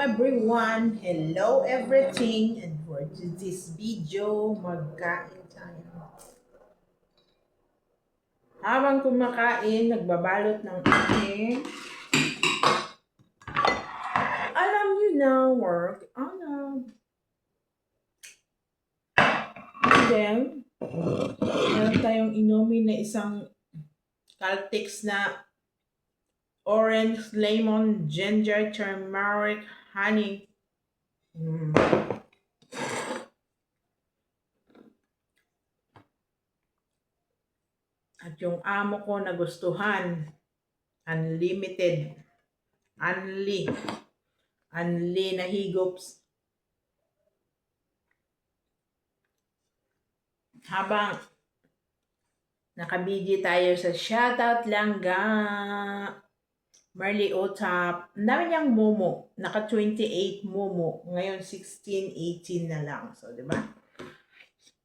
everyone! Hello everything! And for this video, magkain tayo. Habang kumakain, nagbabalot ng aking alam nyo na work. And then, meron tayong inumin na isang Caltex na orange, lemon, ginger, turmeric, honey. At yung amo ko nagustuhan, unlimited, unli na higups. Habang nakabidyo tayo sa shoutout lang ga Marley Otap. Ang dami niyang momo. Naka 28 momo. Ngayon 16, 18 na lang. So, di ba?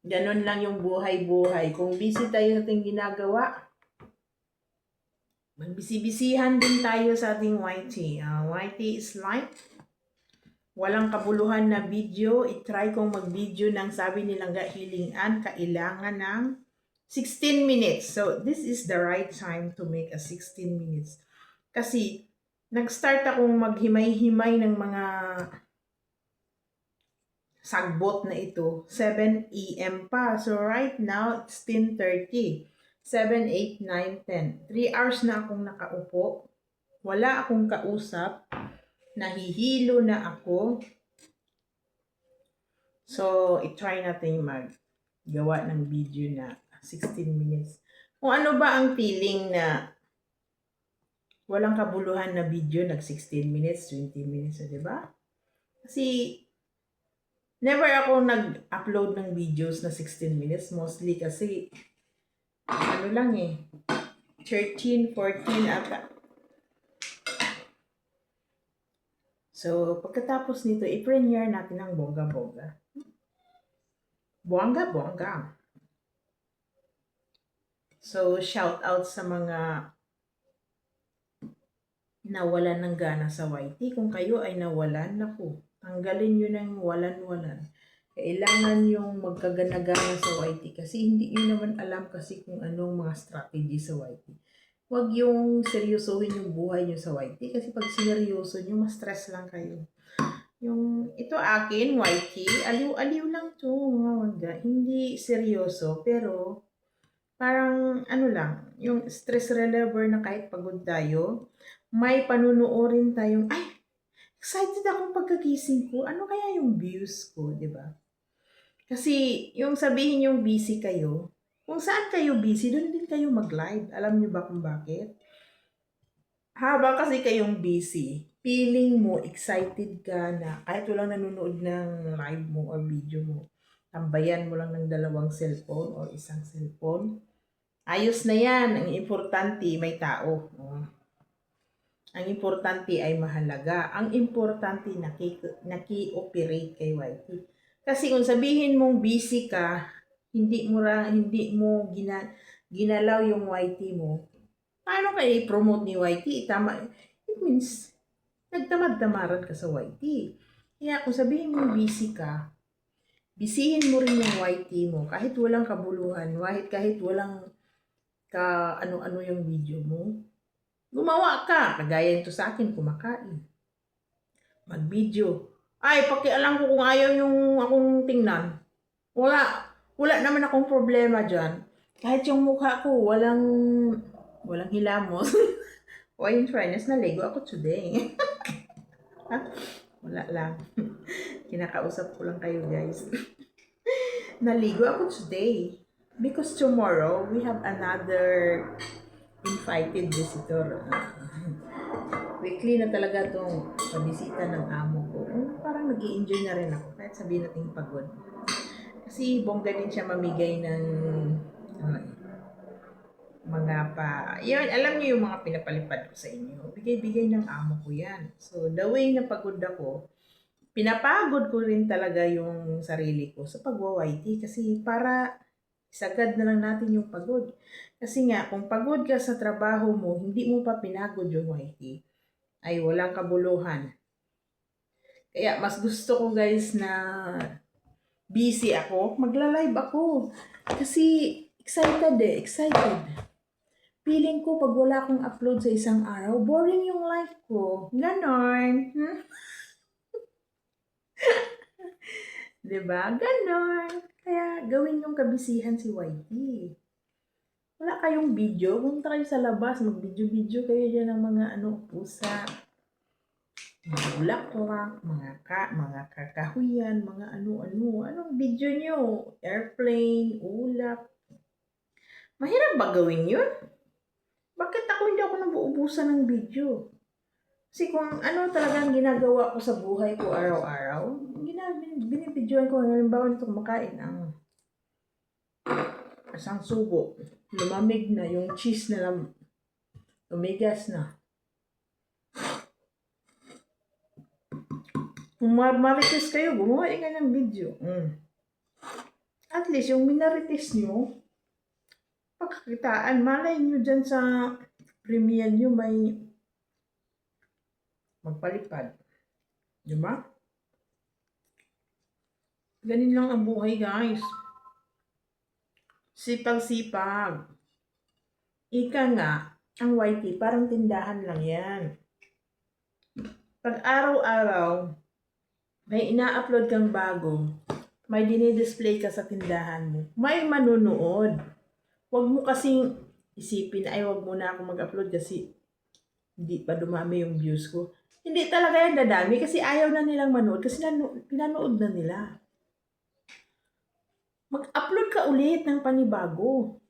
Ganon lang yung buhay-buhay. Kung busy tayo sa ating ginagawa, magbisi-bisihan din tayo sa ating YT. YT is like walang kabuluhan na video. I-try kong mag-video ng sabi nilang hilingan, kailangan ng 16 minutes. So, this is the right time to make a 16 minutes. Kasi, nag-start akong maghimay-himay ng mga sagbot na ito. 7 AM pa. So, right now, it's 10:30. 7, 8, 9, 10. 3 hours na akong nakaupo. Wala akong kausap. Nahihilo na ako. So, i-try natin maggawa ng video na 16 minutes. Kung ano ba ang feeling na walang kabuluhan na video, nag 16 minutes, 20 minutes, di ba? Kasi, never ako nag-upload ng videos na 16 minutes, mostly kasi, ano lang 13, 14 ata. So, pagkatapos nito, i-premiere natin ang bongga-bongga. Bongga-bongga. So, shout out sa mga nawalan ng gana sa YT. Kung kayo ay nawalan, naku, tanggalin nyo ng walan-walan. Kailangan yung magkagana-gana sa YT kasi hindi nyo naman alam kasi kung anong mga strategy sa YT. Huwag yung seryosohin yung buhay nyo sa YT kasi pag seryoso nyo, ma-stress lang kayo. Yung ito akin, YT, aliw-aliw lang to, mga wangga. Hindi seryoso, pero parang ano lang, yung stress reliever na kahit pagod tayo, may panunuorin tayong, ay, excited akong pagkagising ko. Ano kaya yung views ko, di ba? Kasi yung sabihin yung busy kayo, kung saan kayo busy, doon din kayo mag-live. Alam niyo ba kung bakit? Habang kasi kayong busy, feeling mo, excited ka na kahit walang nanonood ng live mo or video mo, tambayan mo lang ng 2 cellphone or isang cellphone, ayos na yan. Ang importante, may tao. Ang importante ay mahalaga. Ang importante, naki-operate kay YT. Kasi kung sabihin mong busy ka, hindi mo ginalaw yung YT mo, paano kayo i-promote ni YT? It means, nagtamad-tamaran ka sa YT. Kaya kung sabihin mong busy ka, bisihin mo rin yung YT mo. Kahit walang kabuluhan, kahit walang ano-ano yung video mo, gumawa ka. Kagaya nito sa akin, kumakain. Mag-video. Ay, pakialam ko kung ayaw yung akong tingnan. Wala naman akong problema dyan. Kahit yung mukha ko, walang hilamos. Why in fairness, naligo ako today. Wala lang. Kinakausap ko lang kayo, guys. Naligo ako today. Because tomorrow, we have another invited visitor. Weekly na talaga itong pabisita ng amo ko. Parang nag-i-enjoy na rin ako. Kahit sabihin natin pagod. Kasi bongga din siya mamigay ng mga yun, alam niyo yung mga pinapalipad ko sa inyo. Bigay-bigay ng amo ko yan. So, the way na pagod ako, pinapagod ko rin talaga yung sarili ko sa pagwa-YT kasi para isagad na lang natin yung pagod. Kasi nga, kung pagod ka sa trabaho mo, hindi mo pa pinagod yung YT, ay walang kabuluhan. Kaya mas gusto ko guys na busy ako, magla-live ako. Kasi excited. Feeling ko pag wala akong upload sa isang araw, boring yung life ko. Ganon. Hmm? 'Di ba? Ganon. Kaya gawin yung kabisihan si YT. Wala kayong video, punta kayo sa labas, mag-video-video kayo dyan ng mga pusa, mga bulaklak, mga kakahuyan, mga ano-ano. Anong video nyo? Airplane, ulap. Mahirap ba gawin yun? Bakit ako hindi ako nabuubusan ng video? Kasi kung ano talagang ginagawa ko sa buhay ko araw-araw, binibidyoan ko. Halimbawa nito kumakain ang isang subo. Lumamig na, yung cheese na lang, tumigas na. Kung marites kayo, gumawa ka ng video. At least, yung minarites nyo, pagkakitaan, malay nyo dyan sa premium nyo may magpalipad. Diba? Ganin lang ang buhay, guys. Sipag-sipag. Ika nga, ang YT, parang tindahan lang yan. Pag araw-araw, may ina-upload kang bago, may dinidisplay ka sa tindahan mo, may manunood. Huwag mo kasing isipin, ay huwag mo na ako mag-upload kasi hindi pa dumami yung views ko. Hindi talaga yan dadami kasi ayaw na nilang manood kasi pinanood na nila. Mag-upload ka ulit ng panibago.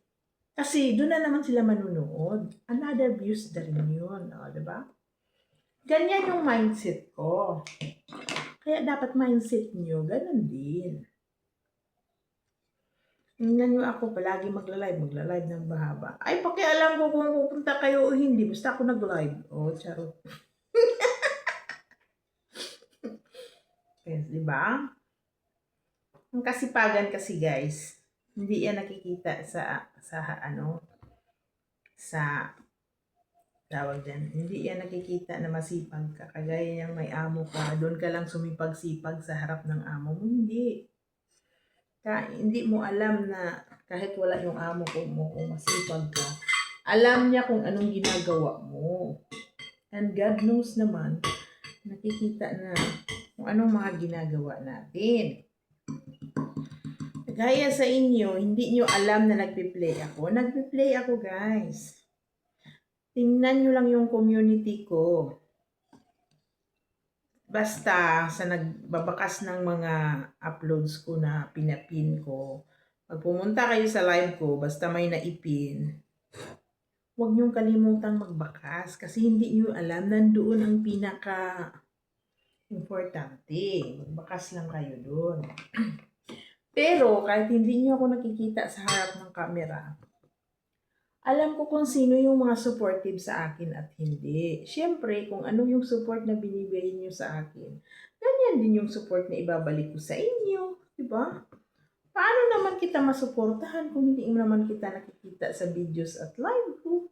Kasi doon na naman sila manunood. Another views na rin yun. Diba? Ganyan yung mindset ko. Kaya dapat mindset nyo, ganun din. Tingnan nyo ako, palagi magla-live ng bahaba. Ay, pakialam ko kung pupunta kayo o hindi. Basta ako nag-live. Charot. Yes, diba? Ang kasipagan kasi guys, hindi yan nakikita sa tawag dyan. Hindi yan nakikita na masipag ka. Kagaya niyang may amo ka, doon ka lang sumipag-sipag sa harap ng amo mo. Hindi. Hindi mo alam na kahit wala yung amo ko mo, kung masipag ka, alam niya kung anong ginagawa mo. And God knows naman, nakikita na kung anong mga ginagawa natin. Gaya sa inyo, hindi nyo alam na nagpi-play ako. Nagpi-play ako, guys. Tingnan nyo lang yung community ko. Basta sa nagbabakas ng mga uploads ko na pinapin ko, pag pumunta kayo sa live ko, basta may naipin, huwag niyong kalimutang magbakas kasi hindi niyo alam, nandoon ang pinaka-importante. Magbakas lang kayo doon. Pero kahit hindi niyo ako nakikita sa harap ng camera, alam ko kung sino yung mga supportive sa akin at hindi. Siyempre, kung ano yung support na binibigay niyo sa akin, ganyan din yung support na ibabalik ko sa inyo. Diba? Paano naman kita masuportahan kung hindi naman kita nakikita sa videos at live ko?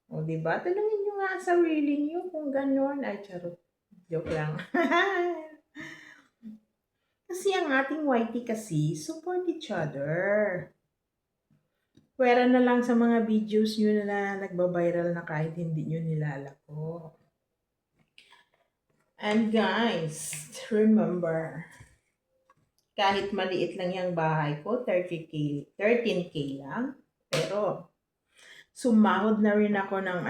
O diba? Tanungin nyo nga sa sarili niyo kung gano'n. Ay, charot. Joke lang. Kasi ang ating YT kasi, support each other. Pwera na lang sa mga videos nyo na nagbabiral na kahit hindi nyo nilalako. And guys, remember, kahit maliit lang yung bahay ko, 13K lang, pero sumahod na rin ako ng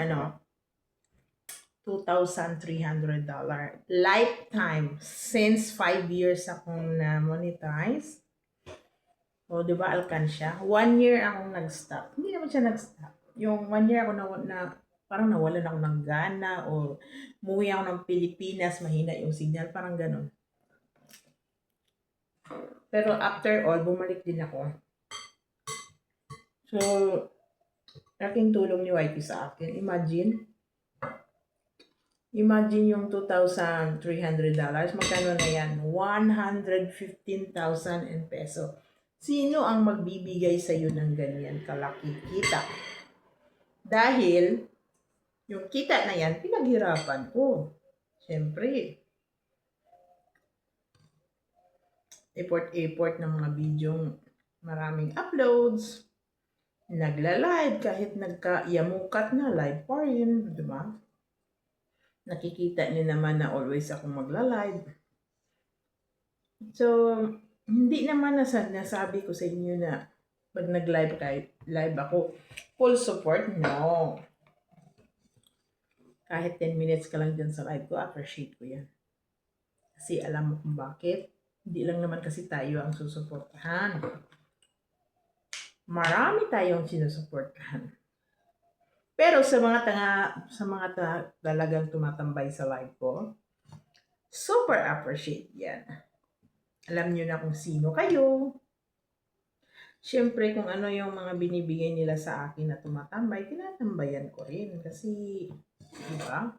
$2,300 lifetime since 5 years akong na-monetize. O, di ba, alkansya? 1 year akong nag-stop. Hindi naman siya nag-stop. Yung 1 year ako parang nawalan ako ng gana o umuwi ako ng Pilipinas, mahina yung signal, parang ganun. Pero after all, bumalik din ako. So, laking tulong ni YT sa akin. Imagine yung $2,300. Magkano na yan? 115,000 in peso. Sino ang magbibigay sa iyo ng ganyan kalaki kita? Dahil, yung kita na yan, pinaghirapan ko. Siyempre. effort ng mga video, maraming uploads, nagla-live kahit nagka-yamukat na live pa rin, di ba? Nakikita niyo naman na always akong magla-live. So, hindi naman nasabi ko sa inyo na pag nag-live live ako, full support, no. Kahit 10 minutes ka lang dyan sa live ko, appreciate ko yan. Kasi alam mo kung bakit. Hindi lang naman kasi tayo ang susuportahan. Marami tayong sinusuportahan. Pero sa mga talagang tumatambay sa live ko, super appreciate yan. Alam nyo na kung sino kayo. Siyempre, kung ano yung mga binibigay nila sa akin na tumatambay, tinatambayan ko rin. Kasi, di ba?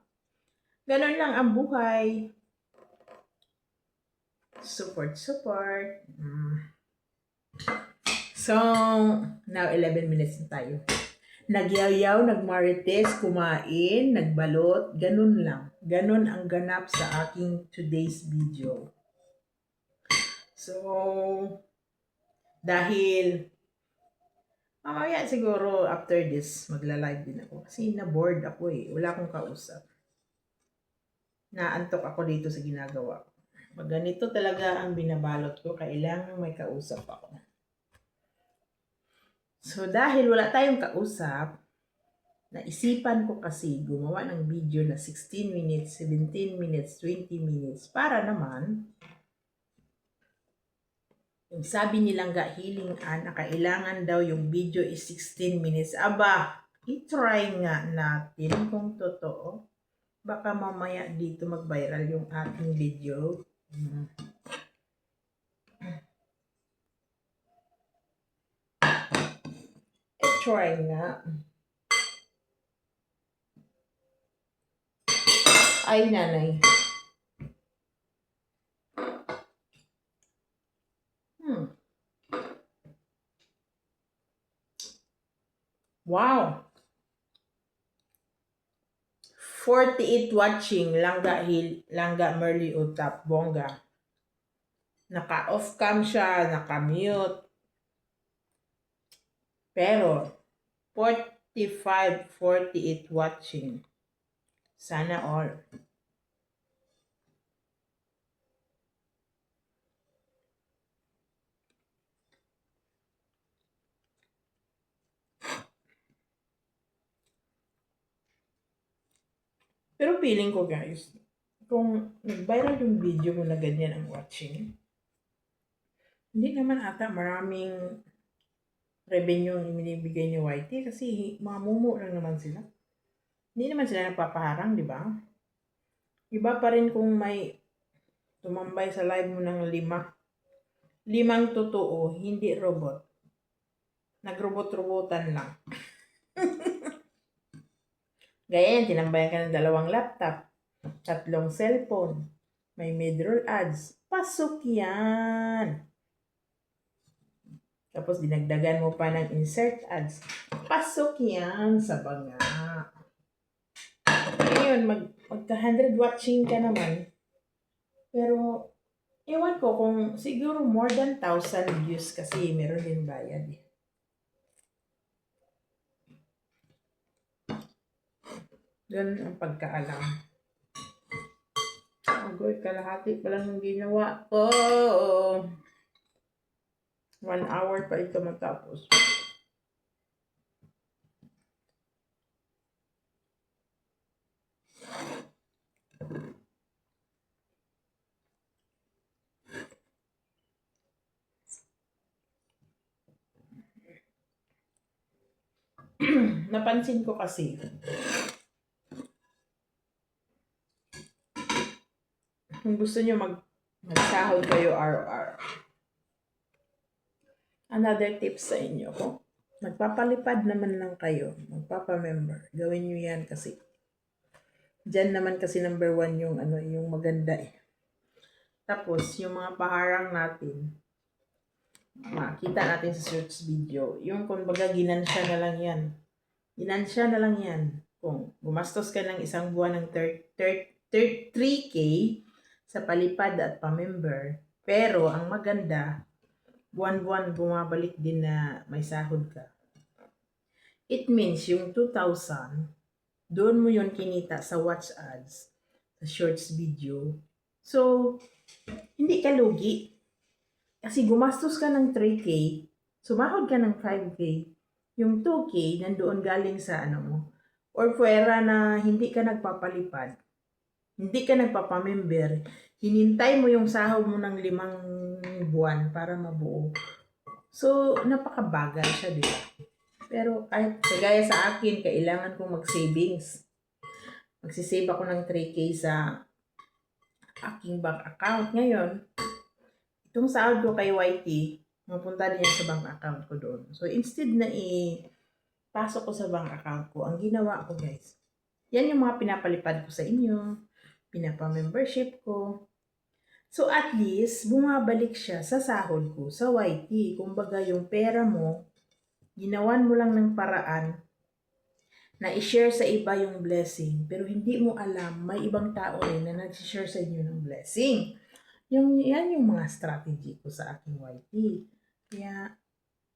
Ganon lang ang buhay. Support. So, now 11 minutes na tayo. Nagyayaw, nagmarites, kumain, nagbalot, ganun lang. Ganun ang ganap sa aking today's video. So, dahil mamaya siguro after this, magla-live din ako. Kasi na-bored ako eh. Wala akong kausap. Naantok ako dito sa ginagawa ko. Pag ganito talaga ang binabalot ko, kailangan may kausap ako. So, dahil wala tayong kausap, naisipan ko kasi gumawa ng video na 16 minutes, 17 minutes, 20 minutes para naman yung sabi nilang gahilingan na kailangan daw yung video is 16 minutes. Aba, i-try nga natin kung totoo. Baka mamaya dito mag-viral yung ating video. I-try nga. Ay, nanay. Wow! 48 watching, Langga Merly Utap, bongga. Naka-off cam siya, naka-mute. Pero, 48 watching. Sana all. Pero feeling ko guys, kung nag-viral yung video ko na ganyan ang watching, hindi naman ata maraming revenue ang binibigay ni YT kasi mga mumu lang naman sila. Hindi naman sila nagpapaharang, di ba? Iba pa rin kung may tumambay sa live mo ng 5. 5 totoo, hindi robot. Nagrobot-robotan lang. Gaya yan, tinambayan ka ng 2 laptop, 3 cellphone, may mid-roll ads. Pasok yan. Tapos dinagdagan mo pa ng insert ads. Pasok yan sa banga. Ngayon, magka 100 watching ka naman. Pero, ewan ko kung siguro more than 1,000 views kasi meron din bayad eh. Ganun ang pagkaalam. Agoy, kalahati pa lang yung ginawa ko. 1 hour pa ito matapos. Napansin ko kasi, kung gusto nyo magsahod kayo araw-araw. Another tip sa inyo, kung magpapalipad naman lang kayo, magpapamember, gawin nyo yan kasi dyan naman kasi number 1 yung yung maganda eh. Tapos, yung mga paharang natin, makita natin sa search video, yung kumbaga ginansya na lang yan. Ginansya na lang yan. Kung gumastos ka ng isang buwan ng 3K sa palipad at pamember, Pero ang maganda, buwan-buwan bumabalik din na may sahod ka. It means yung 2,000, doon mo yon kinita sa watch ads, sa shorts video. So, hindi ka lugi. Kasi gumastos ka ng 3K, sumahod ka ng 5K, yung 2K nandoon galing sa ano mo. Or pwera na hindi ka nagpapalipad, hindi ka nagpapamember, hinintay mo yung sahod mo ng 5 buwan para mabuo. So, napakabagal siya, di ba? Pero kahit kagaya sa akin, kailangan kong mag-savings. Magsisave ako ng 3K sa aking bank account. Ngayon, itong sahod ko kay YT, mapunta din yan sa bank account ko doon. So, instead na pasok ko sa bank account ko, ang ginawa ko guys, yan yung mga pinapalipad ko sa inyo, pinapa-membership ko. So, at least, bumabalik siya sa sahod ko, sa YT. Kumbaga, yung pera mo, ginawan mo lang ng paraan na i-share sa iba yung blessing. Pero hindi mo alam, may ibang tao rin na nag-share sa inyo ng blessing. Yan yung mga strategy ko sa aking YT. Kaya,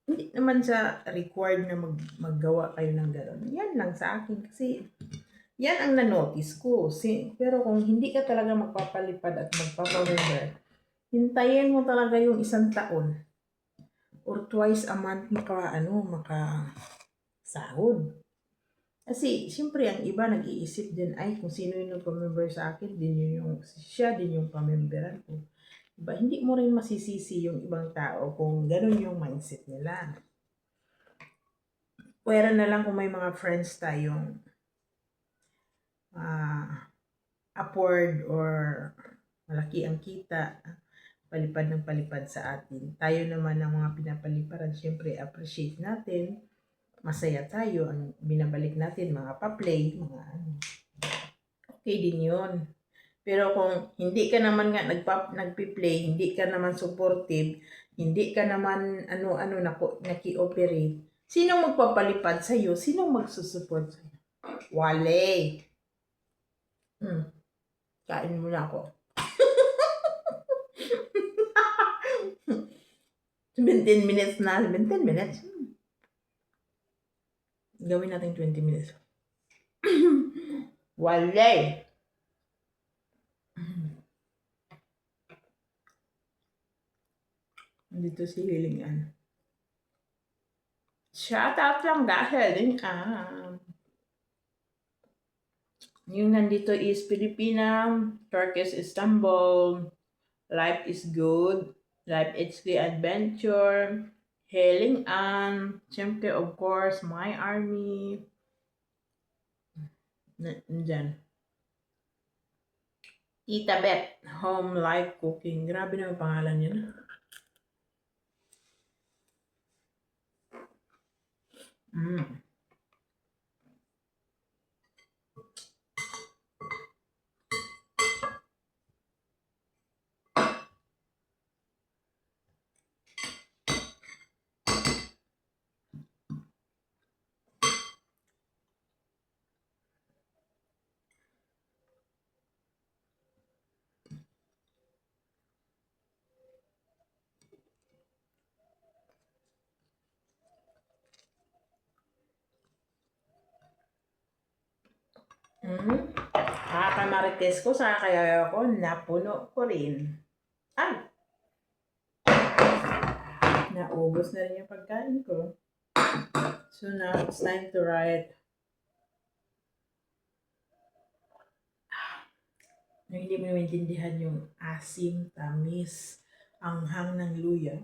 hindi naman sa required na maggawa kayo ng gano'n. Yan lang sa akin kasi yan ang na-notice ko. Pero kung hindi ka talaga magpapalipad at magpapamember, hintayin mo talaga yung 1 taon or twice a month maka sahod. Kasi, siyempre, ang iba nag-iisip din, ay, kung sino yung nagpa-member sa akin, siya din yung pamemberan ko. Diba? Hindi mo rin masisisi yung ibang tao kung ganun yung mindset nila. Pwera na lang kung may mga friends tayong upward or malaki ang kita, palipad ng palipad sa atin. Tayo naman ang mga pinapaliparan, siyempre, appreciate natin. Masaya tayo, ang binabalik natin, mga pa-play, mga ano. Okay din yun. Pero kung hindi ka naman nga nagpi-play, hindi ka naman supportive, hindi ka naman ano-ano naki-operate, sinong magpapalipad sa iyo? Sinong magsusupport sa iyo? Wale. Kain muna ako. 17 minutes na. 17 minutes. Gawin natin 20 minutes. Wale. Dito si Hilingan. Shout out lang dahil Hilingan. Yung nandito is Pilipina, Turkish Istanbul, Life is Good, Life HK Adventure, Hilingan, siyempre of course, My Army, nandyan. Tita Bet, Home Life Cooking. Grabe na yung pangalan yun. Marites ko, sa kaya ako, napuno ko rin. Ay! Naubos na rin yung pagkain ko. So now, it's time to write. Na hindi mo maintindihan yung asim, tamis, anghang ng luya.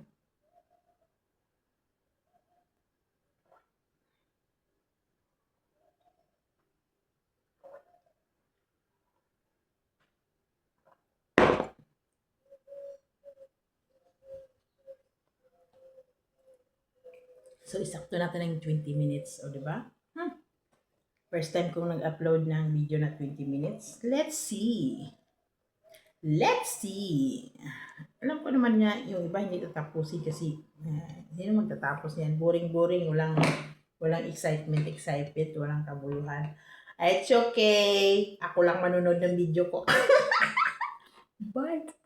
So, isakto natin ng 20 minutes, o diba? First time kong nag-upload ng video na 20 minutes. Let's see. Alam ko naman nga, yung iba hindi tatapusin kasi hindi naman magtatapos yan. Boring, walang excitement, walang kabuluhan. It's okay. Ako lang manunod ng video ko. Bye.